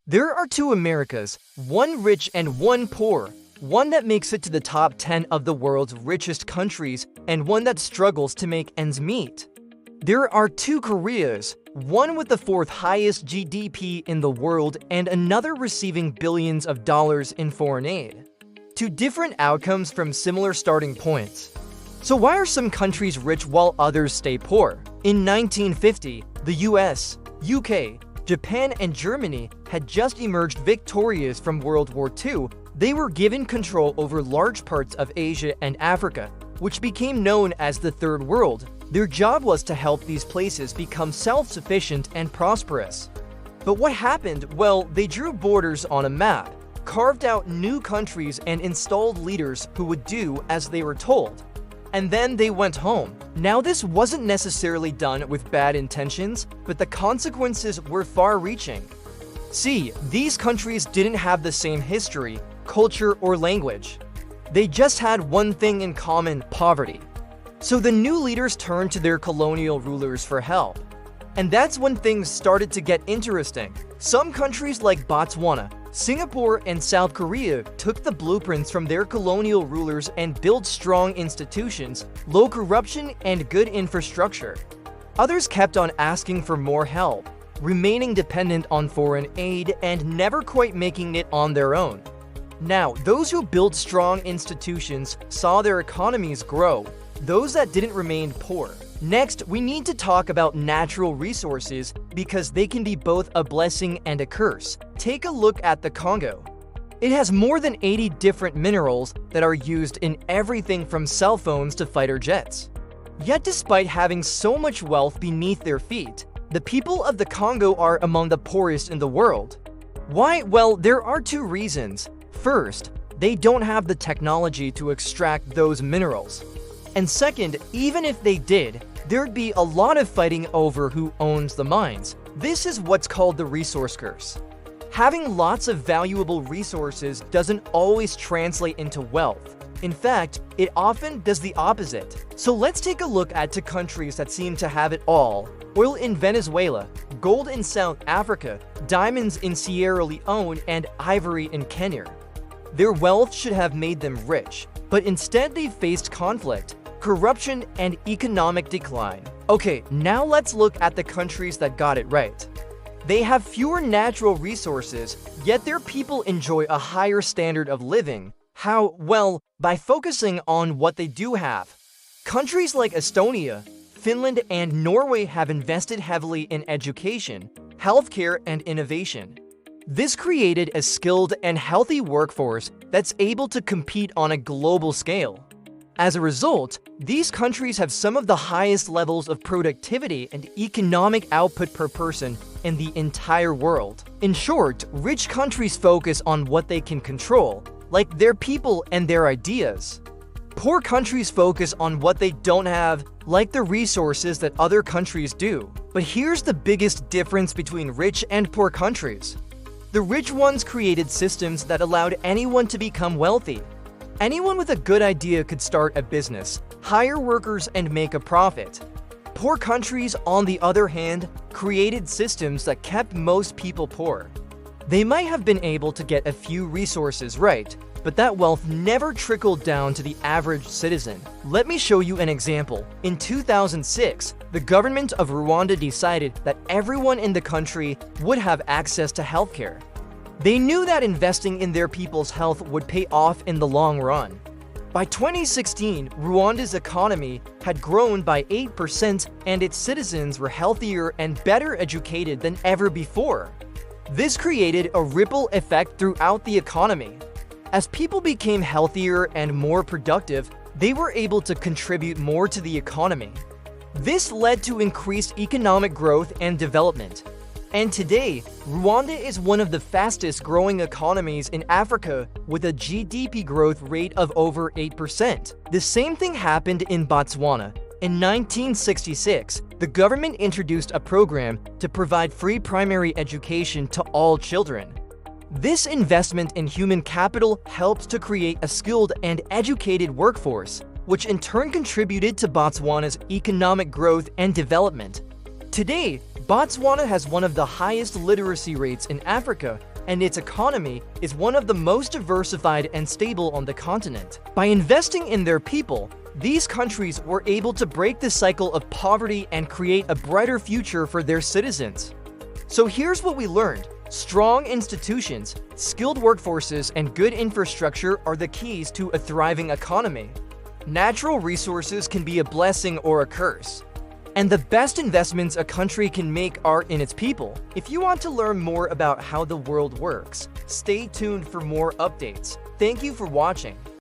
There are two Americas, one rich and one poor, one that makes it to the top 10 of the world's richest countries and one that struggles to make ends meet. There are two Koreas, one with the fourth highest GDP in the world and another receiving billions of dollars in foreign aid. Two different outcomes from similar starting points. So why are some countries rich while others stay poor? In 1950, the US, UK, Japan, and Germany had just emerged victorious from World War II. They were given control over large parts of Asia and Africa, which became known as the Third World. Their job was to help these places become self-sufficient and prosperous. But what happened? Well, they drew borders on a map, carved out new countries, and installed leaders who would do as they were told. And then they went home. Now, this wasn't necessarily done with bad intentions, but the consequences were far-reaching. See, these countries didn't have the same history, culture, or language. They just had one thing in common: poverty. So the new leaders turned to their colonial rulers for help. And that's when things started to get interesting. Some countries like Botswana, Singapore, and South Korea took the blueprints from their colonial rulers and built strong institutions, low corruption, and good infrastructure. Others kept on asking for more help, remaining dependent on foreign aid and never quite making it on their own. Now, those who built strong institutions saw their economies grow, those that didn't remain poor. Next, we need to talk about natural resources because they can be both a blessing and a curse. Take a look at the Congo. It has more than 80 different minerals that are used in everything from cell phones to fighter jets. Yet despite having so much wealth beneath their feet, the people of the Congo are among the poorest in the world. Why? Well, there are two reasons. First, they don't have the technology to extract those minerals. And second, even if they did, there'd be a lot of fighting over who owns the mines. This is what's called the resource curse. Having lots of valuable resources doesn't always translate into wealth. In fact, it often does the opposite. So let's take a look at two countries that seem to have it all: oil in Venezuela, gold in South Africa, diamonds in Sierra Leone, and ivory in Kenya. Their wealth should have made them rich, but instead they faced conflict, corruption, and economic decline. Okay, now let's look at the countries that got it right. They have fewer natural resources, yet their people enjoy a higher standard of living. How? Well, by focusing on what they do have. Countries like Estonia, Finland, and Norway have invested heavily in education, healthcare, and innovation. This created a skilled and healthy workforce that's able to compete on a global scale. As a result, these countries have some of the highest levels of productivity and economic output per person in the entire world. In short, rich countries focus on what they can control, like their people and their ideas. Poor countries focus on what they don't have, like the resources that other countries do. But here's the biggest difference between rich and poor countries. The rich ones created systems that allowed anyone to become wealthy. Anyone with a good idea could start a business, hire workers, and make a profit. Poor countries, on the other hand, created systems that kept most people poor. They might have been able to get a few resources right, but that wealth never trickled down to the average citizen. Let me show you an example. In 2006, the government of Rwanda decided that everyone in the country would have access to healthcare. They knew that investing in their people's health would pay off in the long run. By 2016, Rwanda's economy had grown by 8% and its citizens were healthier and better educated than ever before. This created a ripple effect throughout the economy. As people became healthier and more productive, they were able to contribute more to the economy. This led to increased economic growth and development. And today, Rwanda is one of the fastest growing economies in Africa with a GDP growth rate of over 8%. The same thing happened in Botswana. In 1966, the government introduced a program to provide free primary education to all children. This investment in human capital helped to create a skilled and educated workforce, which in turn contributed to Botswana's economic growth and development. Today, Botswana has one of the highest literacy rates in Africa, and its economy is one of the most diversified and stable on the continent. By investing in their people, these countries were able to break the cycle of poverty and create a brighter future for their citizens. So here's what we learned. Strong institutions, skilled workforces, and good infrastructure are the keys to a thriving economy. Natural resources can be a blessing or a curse, and the best investments a country can make are in its people. If you want to learn more about how the world works, stay tuned for more updates. Thank you for watching.